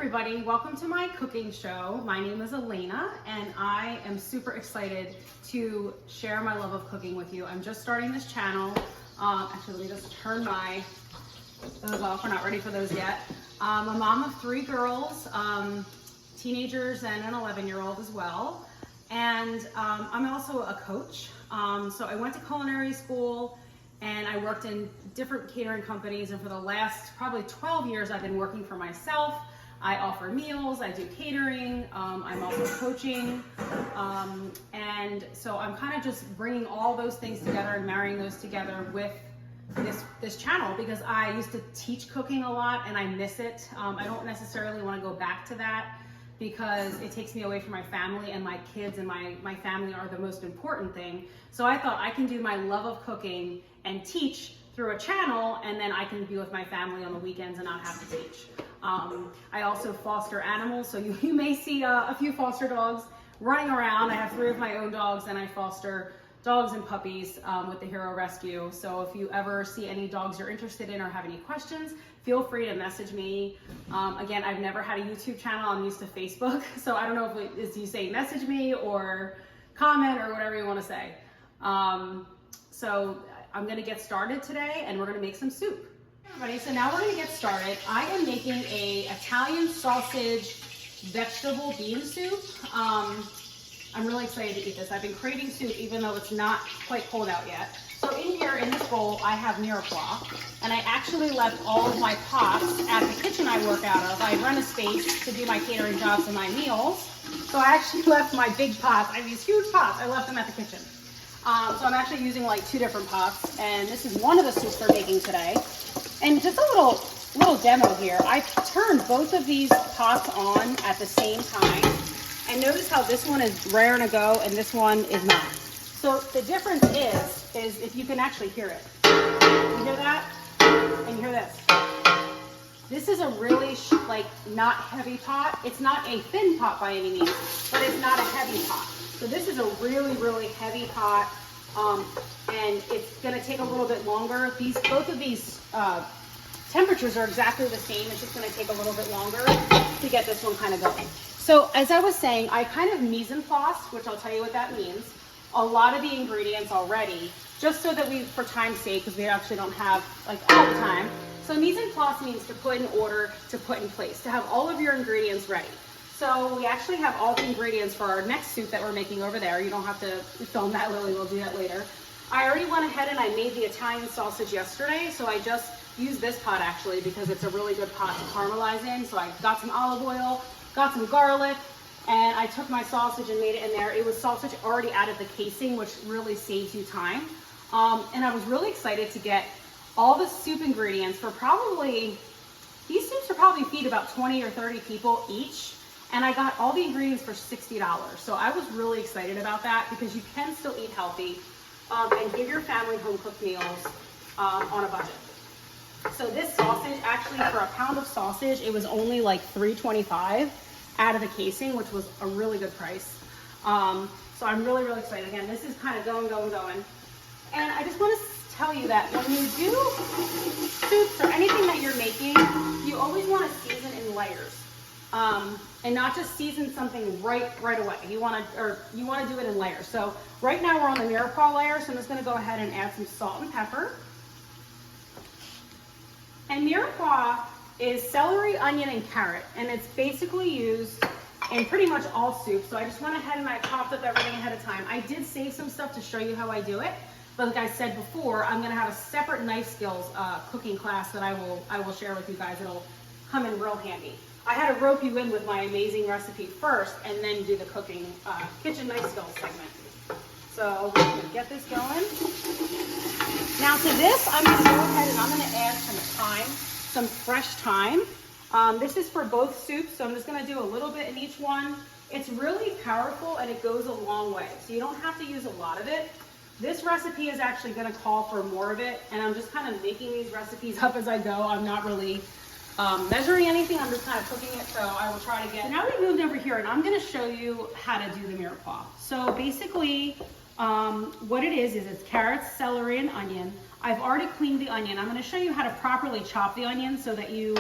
everybody, welcome to my cooking show. My name is Elena and I am super excited to share my love of cooking with you. I'm just starting this channel. Actually, let me just turn those off. We're not ready for those yet. I'm a mom of 3 girls, teenagers and an 11-year-old as well. And I'm also a coach. So I went to culinary school and I worked in different catering companies, and for the last probably 12 years I've been working for myself. I offer meals, I do catering, I'm also coaching, and so I'm kind of just bringing all those things together and marrying those together with this channel, because I used to teach cooking a lot and I miss it. I don't necessarily want to go back to that because it takes me away from my family, and my kids and my family are the most important thing. So I thought I can do my love of cooking and teach through a channel, and then I can be with my family on the weekends and not have to teach. I also foster animals, so you may see a few foster dogs running around. I have 3 of my own dogs, and I foster dogs and puppies with the Hero Rescue. So if you ever see any dogs you're interested in or have any questions, feel free to message me. Again, I've never had a YouTube channel. I'm used to Facebook, so I don't know if it is you say message me or comment or whatever you want to say. So I'm going to get started today, and we're going to make some soup. Everybody, so now we're going to get started. I am making a Italian sausage vegetable bean soup. I'm really excited to eat this. I've been craving soup even though it's not quite cold out yet. So in here, in this bowl, I have mirepoix, and I actually left all of my pots at the kitchen I work out of. I rent a space to do my catering jobs and my meals, so I actually left my big pots. I have these huge pots. I left them at the kitchen. So I'm actually using like 2 different pots, and this is one of the soups we're making today. And just a little demo here. I turned both of these pots on at the same time, and notice how this one is raring to go and this one is not. So the difference is if you can actually hear it. You hear that? And you hear this. This is a really not heavy pot. It's not a thin pot by any means, but it's not a heavy pot. So this is a really, really heavy pot, and it's gonna take a little bit longer. Both of these temperatures are exactly the same. It's just gonna take a little bit longer to get this one kind of going. So as I was saying, I kind of mise en place, which I'll tell you what that means, a lot of the ingredients already, just so that for time's sake, because we actually don't have like all the time. So mise en place means to put in order, to put in place, to have all of your ingredients ready. So we actually have all the ingredients for our next soup that we're making over there. You don't have to film that, Lily, we'll do that later. I already went ahead and I made the Italian sausage yesterday, so I just used this pot actually because it's a really good pot to caramelize in. So I got some olive oil, got some garlic, and I took my sausage and made it in there. It was sausage already out of the casing, which really saves you time. And I was really excited to get all the soup ingredients for these soups will probably feed about 20 or 30 people each. And I got all the ingredients for $60. So I was really excited about that because you can still eat healthy and give your family home-cooked meals on a budget. So this sausage, actually for a pound of sausage, it was only like $3.25 out of the casing, which was a really good price. So I'm really, really excited. Again, this is kind of going. And I just want to tell you that when you do soups or anything that you're making, you always want to season in layers. And not just season something right away. You want to do it in layers. So right now we're on the mirepoix layer, so I'm just going to go ahead and add some salt and pepper. And mirepoix is celery, onion, and carrot, and it's basically used in pretty much all soups. So I just went ahead and I chopped up everything ahead of time. I did save some stuff to show you how I do it, but like I said before, I'm going to have a separate knife skills cooking class that I will share with you guys. It'll come in real handy. I had to rope you in with my amazing recipe first and then do the cooking kitchen knife skills segment. So we're going to get this going. Now to this, I'm going to go ahead and I'm going to add some fresh thyme. This is for both soups, so I'm just going to do a little bit in each one. It's really powerful and it goes a long way, so you don't have to use a lot of it. This recipe is actually going to call for more of it, and I'm just kind of making these recipes up as I go. I'm not really measuring anything, I'm just kind of cooking it, so I will try to get. So now we moved over here, and I'm going to show you how to do the mirepoix. So basically, what it is it's carrots, celery, and onion. I've already cleaned the onion. I'm going to show you how to properly chop the onion so that you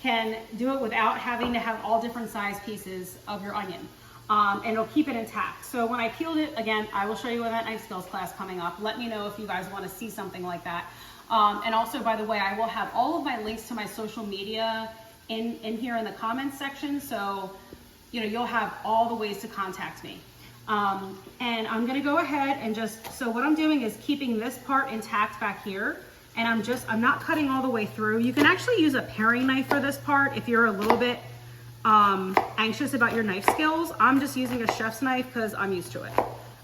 can do it without having to have all different size pieces of your onion. And it'll keep it intact. So when I peeled it, again, I will show you in that knife skills class coming up. Let me know if you guys want to see something like that. And also, by the way, I will have all of my links to my social media in here in the comments section. So, you know, you'll have all the ways to contact me. And I'm gonna go ahead and so what I'm doing is keeping this part intact back here. And I'm not cutting all the way through. You can actually use a paring knife for this part if you're a little bit anxious about your knife skills. I'm just using a chef's knife because I'm used to it.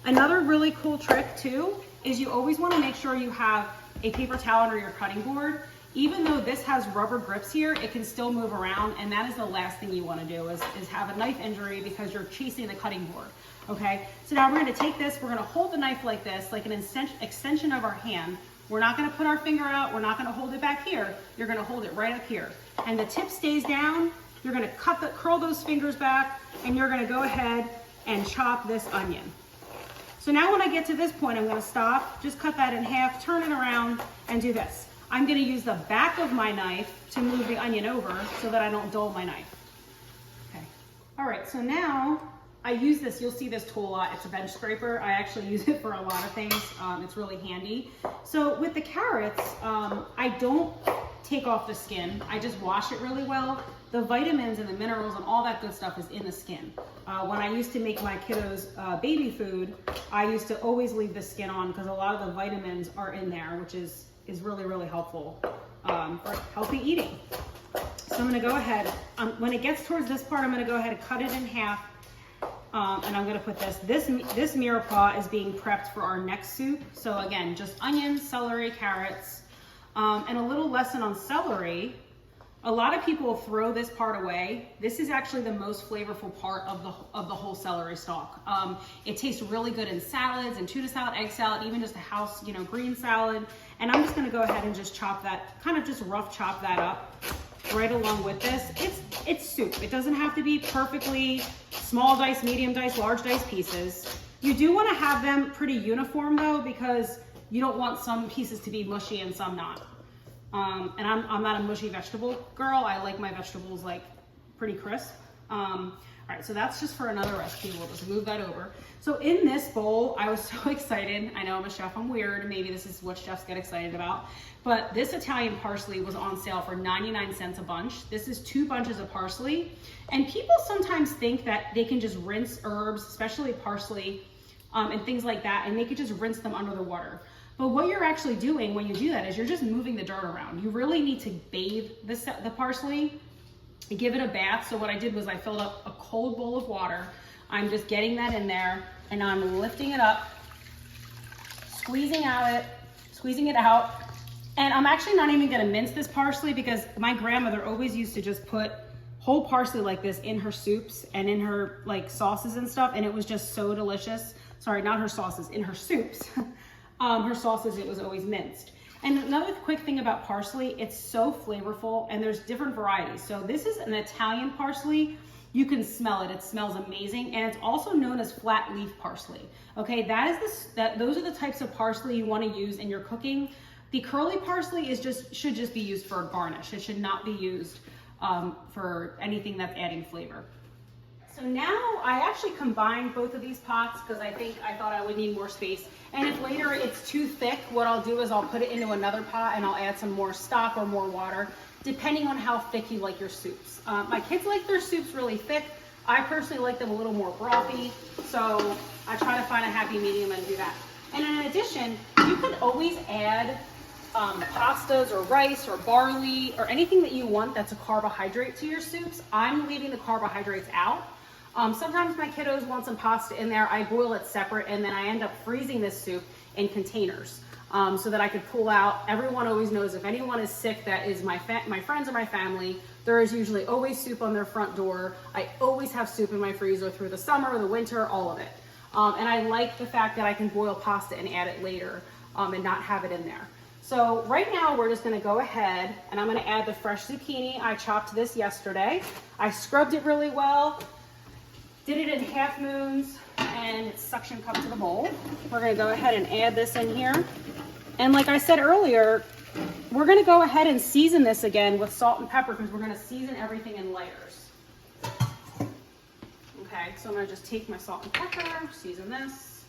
Another really cool trick too is you always want to make sure you have a paper towel under your cutting board. Even though this has rubber grips here, it can still move around, and that is the last thing you want to do is have a knife injury because you're chasing the cutting board. Okay, so now we're going to take this, we're going to hold the knife like this, like an extension of our hand. We're not going to put our finger out, we're not going to hold it back here, you're going to hold it right up here. And the tip stays down, you're going to curl those fingers back, and you're going to go ahead and chop this onion. So now when I get to this point, I'm going to stop, just cut that in half, turn it around, and do this. I'm going to use the back of my knife to move the onion over so that I don't dull my knife. Okay. All right, so now I use this, you'll see this tool a lot. It's a bench scraper. I actually use it for a lot of things. It's really handy. So with the carrots, I don't take off the skin. I just wash it really well. The vitamins and the minerals and all that good stuff is in the skin. When I used to make my kiddos baby food, I used to always leave the skin on because a lot of the vitamins are in there, which is really, really helpful for healthy eating. So I'm gonna go ahead, when it gets towards this part, I'm gonna go ahead and cut it in half. And I'm gonna put this mirepoix is being prepped for our next soup. So again, just onions, celery, carrots, and a little lesson on celery. A lot of people throw this part away. This is actually the most flavorful part of the whole celery stalk. It tastes really good in salads and tuna salad, egg salad, even just a house, green salad. And I'm just gonna go ahead and just chop that, kind of just rough chop that up right along with this. It's soup. It doesn't have to be perfectly small dice, medium dice, large dice pieces. You do want to have them pretty uniform though, because you don't want some pieces to be mushy and some not. And I'm not a mushy vegetable girl. I like my vegetables like pretty crisp. All right, so that's just for another recipe. We'll just move that over. So in this bowl, I was so excited. I know I'm a chef, I'm weird. Maybe this is what chefs get excited about. But this Italian parsley was on sale for 99 cents a bunch. This is 2 bunches of parsley. And people sometimes think that they can just rinse herbs, especially parsley, and things like that, and they could just rinse them under the water. But what you're actually doing when you do that is you're just moving the dirt around. You really need to bathe the parsley, give it a bath. So what I did was I filled up a cold bowl of water. I'm just getting that in there, and I'm lifting it up, squeezing it out. And I'm actually not even gonna mince this parsley because my grandmother always used to just put whole parsley like this in her soups and in her like sauces and stuff, and it was just so delicious. Sorry, not her sauces, in her soups. Her sauces, it was always minced. And another quick thing about parsley, it's so flavorful, and there's different varieties. So this is an Italian parsley. You can smell it. It smells amazing, and it's also known as flat leaf parsley. Okay, those are the types of parsley you want to use in your cooking. The curly parsley should just be used for a garnish. It should not be used for anything that's adding flavor. So now I actually combined both of these pots because I thought I would need more space. And if later it's too thick, what I'll do is I'll put it into another pot and I'll add some more stock or more water, depending on how thick you like your soups. My kids like their soups really thick. I personally like them a little more brothy. So I try to find a happy medium and do that. And in addition, you can always add pastas or rice or barley or anything that you want that's a carbohydrate to your soups. I'm leaving the carbohydrates out. Sometimes my kiddos want some pasta in there. I boil it separate, and then I end up freezing this soup in containers so that I could pull out. Everyone always knows if anyone is sick that is my friends or my family, there is usually always soup on their front door. I always have soup in my freezer through the summer, the winter, all of it. And I like the fact that I can boil pasta and add it later and not have it in there. So right now we're just gonna go ahead and I'm gonna add the fresh zucchini. I chopped this yesterday. I scrubbed it really well. Did it in half moons, and it's suction cup to the bowl. We're gonna go ahead and add this in here. And like I said earlier, we're gonna go ahead and season this again with salt and pepper because we're gonna season everything in layers. Okay, so I'm gonna just take my salt and pepper, season this.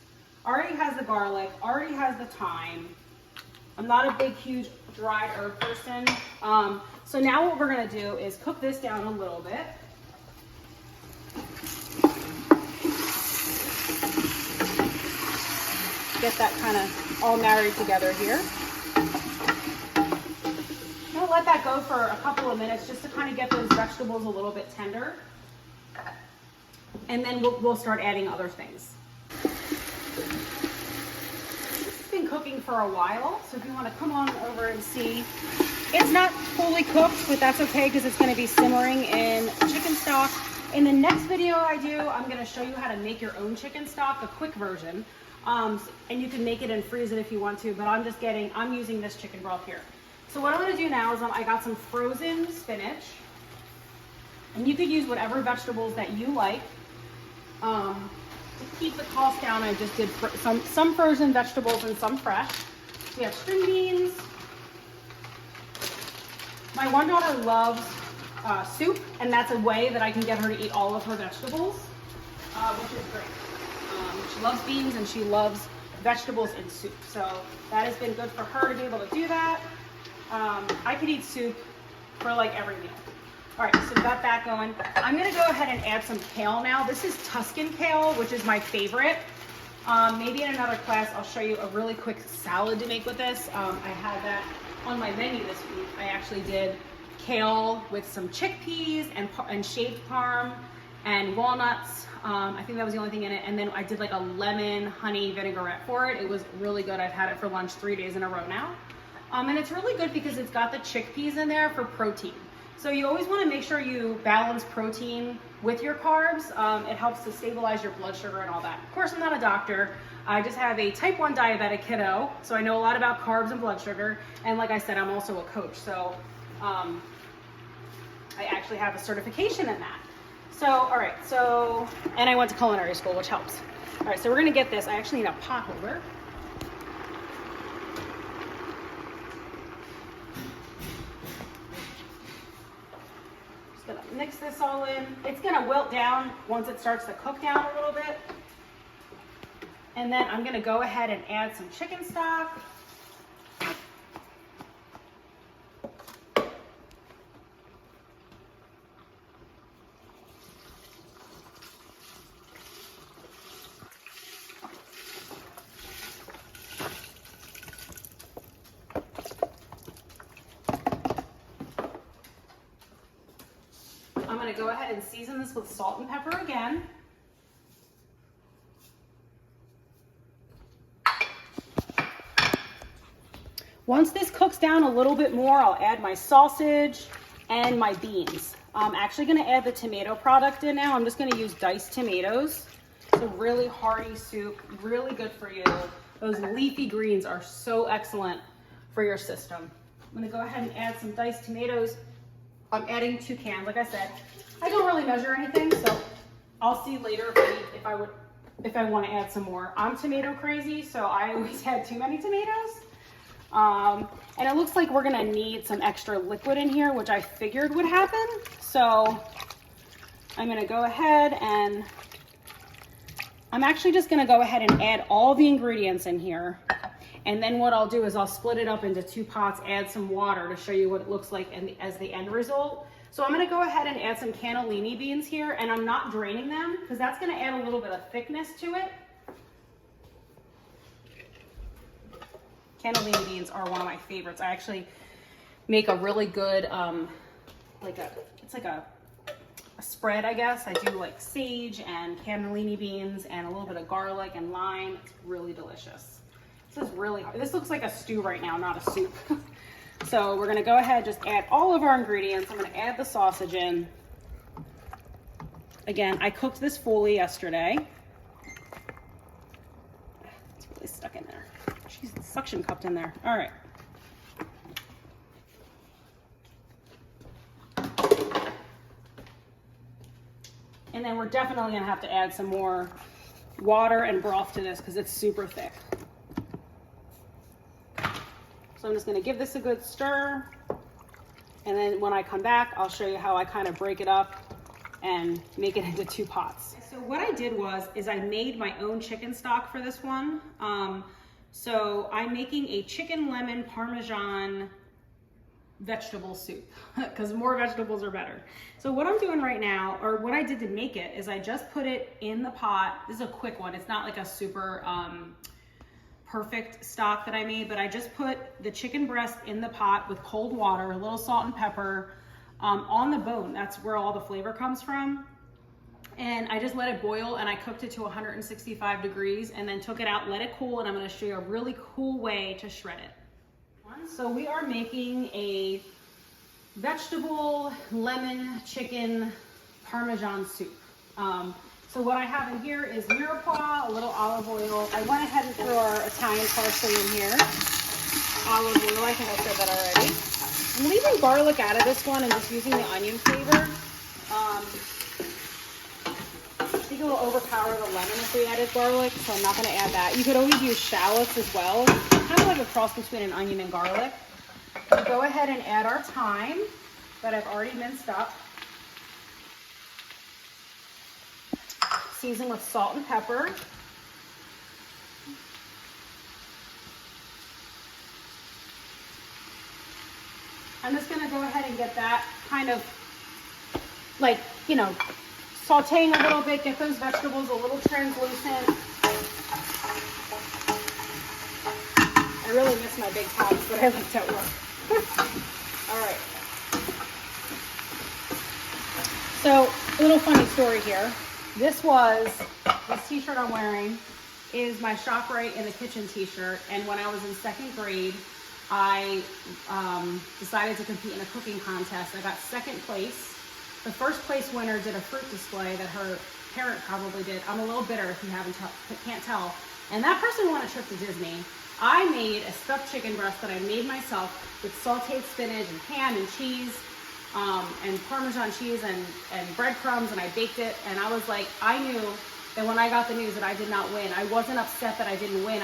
Already has the garlic, already has the thyme. I'm not a big, huge dried herb person. So now what we're gonna do is cook this down a little bit. Get that kind of all married together here. I'm gonna let that go for a couple of minutes just to kind of get those vegetables a little bit tender. And then we'll start adding other things. This has been cooking for a while, so if you want to come on over and see, it's not fully cooked, but that's okay because it's going to be simmering in chicken stock. In the next video I do, I'm going to show you how to make your own chicken stock, the quick version. And you can make it and freeze it if you want to, but I'm using this chicken broth here. So what I'm going to do now is I got some frozen spinach, and you could use whatever vegetables that you like. To keep the cost down, I just did some frozen vegetables and some fresh. We have string beans. My one daughter loves soup, and that's a way that I can get her to eat all of her vegetables, which is great. She loves beans and she loves vegetables in soup, so that has been good for her to be able to do that. I could eat soup for like every meal. All right, so got that going. I'm gonna go ahead and add some kale now. This is Tuscan kale, which is my favorite. Maybe in another class, I'll show you a really quick salad to make with this. I had that on my menu this week. I actually did kale with some chickpeas and shaved parm and walnuts. I think that was the only thing in it. And then I did like a lemon honey vinaigrette for it. It was really good. I've had it for lunch 3 days in a row now. And it's really good because it's got the chickpeas in there for protein. So you always want to make sure you balance protein with your carbs. It helps to stabilize your blood sugar and all that. Of course, I'm not a doctor. I just have a type 1 diabetic kiddo, so I know a lot about carbs and blood sugar. And like I said, I'm also a coach, so I actually have a certification in that. So, all right, and I went to culinary school, which helps. All right, so we're gonna get this. I actually need a pot holder. Gonna mix this all in. It's gonna wilt down once it starts to cook down a little bit. And then I'm gonna go ahead and add some chicken stock. I'm going to go ahead and season this with salt and pepper again. Once this cooks down a little bit more, I'll add my sausage and my beans. I'm actually going to add the tomato product in now. I'm just going to use diced tomatoes. It's a really hearty soup, really good for you. Those leafy greens are so excellent for your system. I'm going to go ahead and add some diced tomatoes. I'm adding 2 cans, like I said. I don't really measure anything, so I'll see later if I want to add some more. I'm tomato crazy, so I always had too many tomatoes. And it looks like we're gonna need some extra liquid in here, which I figured would happen. So I'm gonna go ahead and I'm actually just gonna go ahead and add all the ingredients in here. And then what I'll do is I'll split it up into 2 pots, add some water to show you what it looks like as the end result. So I'm gonna go ahead and add some cannellini beans here, and I'm not draining them because that's gonna add a little bit of thickness to it. Cannellini beans are one of my favorites. I actually make a really good, it's like a spread, I guess. I do like sage and cannellini beans and a little bit of garlic and lime. It's really delicious. This is really hard. This looks like a stew right now, not a soup. So we're gonna go ahead, just add all of our ingredients. I'm gonna add the sausage in. Again, I cooked this fully yesterday. It's really stuck in there. She's suction cupped in there. All right. And then we're definitely gonna have to add some more water and broth to this because it's super thick. So So I'm just gonna give this a good stir. And then when I come back, I'll show you how I kind of break it up and make it into 2 pots. So what I did is I made my own chicken stock for this one. So I'm making a chicken lemon Parmesan vegetable soup because more vegetables are better. So what I'm doing right now, or what I did to make it, is I just put it in the pot. This is a quick one. It's not like a super perfect stock that I made, but I just put the chicken breast in the pot with cold water, a little salt and pepper on the bone. That's where all the flavor comes from. And I just let it boil, and I cooked it to 165 degrees and then took it out, let it cool, and I'm gonna show you a really cool way to shred it. So we are making a vegetable lemon chicken Parmesan soup. So what I have in here is mirepoix, a little olive oil. I went ahead and threw our Italian parsley in here. Olive oil, I think I said that already. I'm leaving garlic out of this one and just using the onion flavor. I think it will overpower the lemon if we added garlic, so I'm not going to add that. You could always use shallots as well. Kind of like a cross between an onion and garlic. We'll go ahead and add our thyme that I've already minced up. Season with salt and pepper. I'm just going to go ahead and get that kind of like, you know, sauteing a little bit, get those vegetables a little translucent. I really miss my big pots, but I left at work. All right. So, a little funny story here. This t-shirt I'm wearing is my ShopRite in the Kitchen t-shirt. And when I was in 2nd grade, I decided to compete in a cooking contest. I got 2nd place. The 1st place winner did a fruit display that her parent probably did. I'm a little bitter if you can't tell. And that person won a trip to Disney. I made a stuffed chicken breast that I made myself with sauteed spinach and ham and cheese and Parmesan cheese and breadcrumbs, and I baked it. And I was like, I knew that when I got the news that I did not win, I wasn't upset that I didn't win.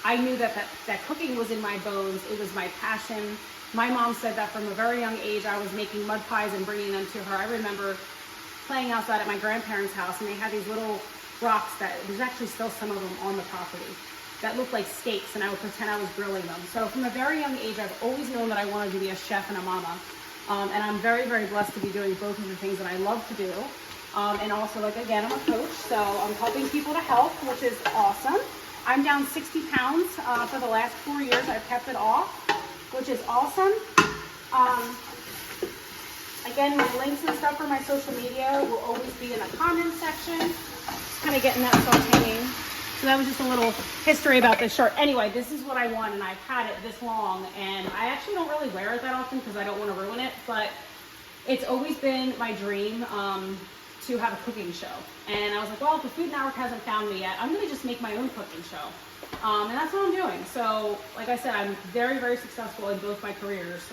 I knew that cooking was in my bones. It was my passion. My mom said that from a very young age I was making mud pies and bringing them to her. I remember playing outside at my grandparents' house, and they had these little rocks there's actually still some of them on the property that looked like steaks, and I would pretend I was grilling them. So from a very young age, I've always known that I wanted to be a chef and a mama. And I'm very, very blessed to be doing both of the things that I love to do. And also, like, again, I'm a coach, so I'm helping people to health, which is awesome. I'm down 60 pounds for the last 4 years. I've kept it off, which is awesome. Again, my links and stuff for my social media will always be in the comment section. Just kind of getting that sauteing. So that was just a little history about this shirt. Anyway, this is what I won, and I've had it this long, and I actually don't really wear it that often because I don't want to ruin it, but it's always been my dream to have a cooking show. And I was like, well, if the Food Network hasn't found me yet, I'm going to just make my own cooking show. And that's what I'm doing. So, like I said, I'm very, very successful in both my careers.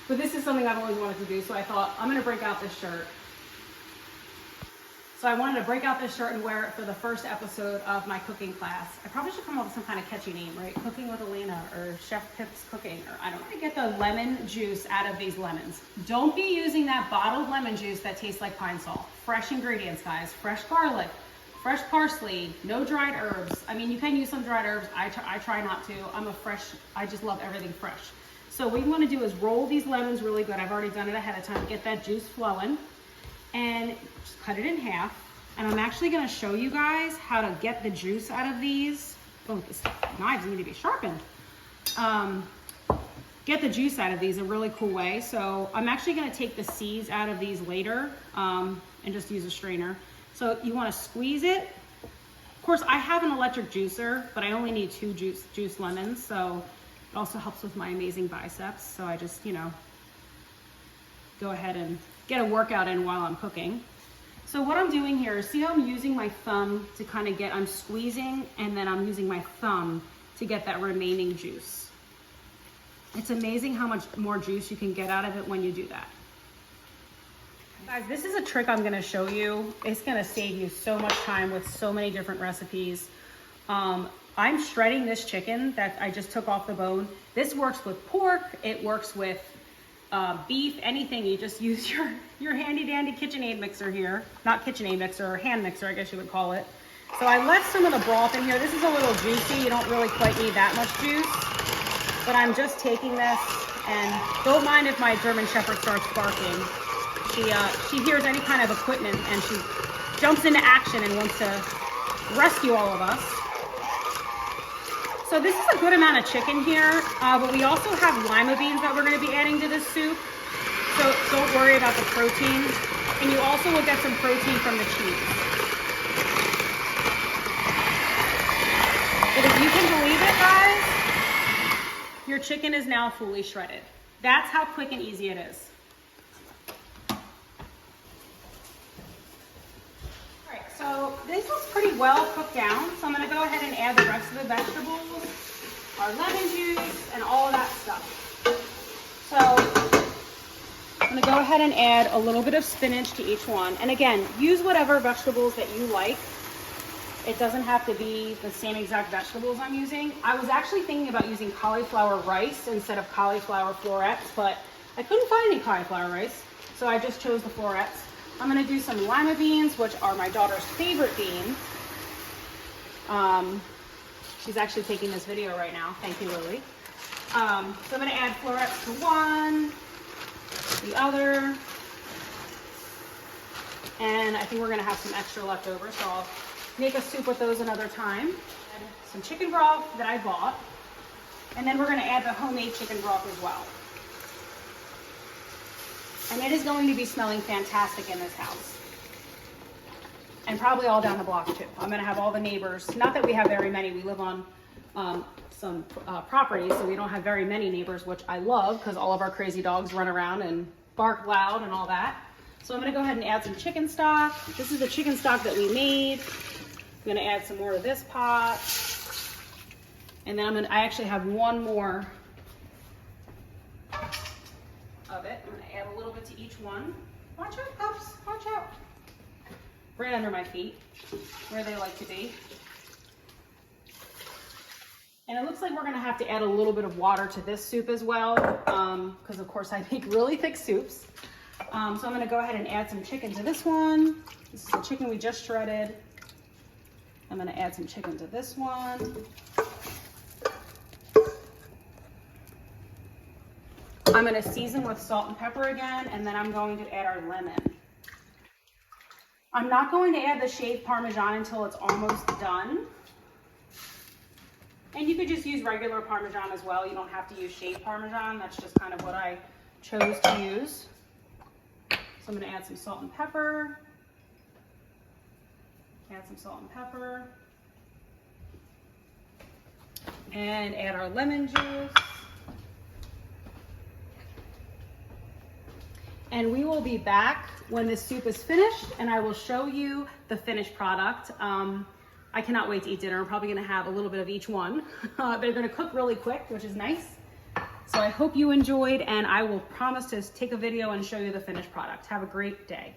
But this is something I've always wanted to do, so I thought, I'm going to break out this shirt. So I wanted to break out this shirt and wear it for the first episode of my cooking class. I probably should come up with some kind of catchy name, right? Cooking with Elena, or Chef Pip's Cooking, or I don't know. I'm gonna get the lemon juice out of these lemons. Don't be using that bottled lemon juice that tastes like pine salt. Fresh ingredients, guys. Fresh garlic, fresh parsley, no dried herbs. I mean, you can use some dried herbs. I try not to. I just love everything fresh. So what you wanna do is roll these lemons really good. I've already done it ahead of time. Get that juice flowing. And just cut it in half. And I'm actually gonna show you guys how to get the juice out of these. Oh, the knives need to be sharpened. Get the juice out of these a really cool way. So I'm actually gonna take the seeds out of these later and just use a strainer. So you wanna squeeze it. Of course, I have an electric juicer, but I only need 2 juice lemons. So it also helps with my amazing biceps. So I just, go ahead and get a workout in while I'm cooking. So what I'm doing here is, see how I'm using my thumb to kind of I'm squeezing, and then I'm using my thumb to get that remaining juice. It's amazing how much more juice you can get out of it when you do that. Guys, this is a trick I'm gonna show you. It's gonna save you so much time with so many different recipes. I'm shredding this chicken that I just took off the bone. This works with pork, it works with beef, anything. You just use your handy dandy KitchenAid mixer here. Not KitchenAid mixer, or hand mixer, I guess you would call it. So I left some of the broth in here. This is a little juicy. You don't really quite need that much juice. But I'm just taking this, and don't mind if my German Shepherd starts barking. She hears any kind of equipment and she jumps into action and wants to rescue all of us. So this is a good amount of chicken here, but we also have lima beans that we're going to be adding to this soup. So don't worry about the protein. And you also will get some protein from the cheese. But if you can believe it, guys, your chicken is now fully shredded. That's how quick and easy it is. All right, so this is pretty well cooked down. So I'm gonna go ahead and add the rest of the vegetables, our lemon juice, and all of that stuff. So I'm gonna go ahead and add a little bit of spinach to each one. And again, use whatever vegetables that you like. It doesn't have to be the same exact vegetables I'm using. I was actually thinking about using cauliflower rice instead of cauliflower florets, but I couldn't find any cauliflower rice, so I just chose the florets. I'm gonna do some lima beans, which are my daughter's favorite beans. She's actually taking this video right now. Thank you, Lily. So I'm gonna add florets to one, the other, and I think we're gonna have some extra left over, so I'll make a soup with those another time. Add some chicken broth that I bought, and then we're gonna add the homemade chicken broth as well. And it is going to be smelling fantastic in this house. And probably all down the block too. I'm gonna have all the neighbors, not that we have very many, we live on some properties, so we don't have very many neighbors, which I love because all of our crazy dogs run around and bark loud and all that. So I'm gonna go ahead and add some chicken stock. This is the chicken stock that we made. I'm gonna add some more to this pot. And then I actually have one more of it. I'm gonna add a little bit to each one. Watch out, pups, watch out. Right under my feet, where they like to be. And it looks like we're gonna have to add a little bit of water to this soup as well, because of course I make really thick soups. So I'm gonna go ahead and add some chicken to this one. This is the chicken we just shredded. I'm gonna add some chicken to this one. I'm gonna season with salt and pepper again, and then I'm going to add our lemon. I'm not going to add the shaved Parmesan until it's almost done. And you could just use regular Parmesan as well. You don't have to use shaved Parmesan. That's just kind of what I chose to use. So I'm gonna add some salt and pepper. Add some salt and pepper. And add our lemon juice. And we will be back when this soup is finished and I will show you the finished product. I cannot wait to eat dinner. I'm probably gonna have a little bit of each one. They're gonna cook really quick, which is nice. So I hope you enjoyed, and I will promise to take a video and show you the finished product. Have a great day.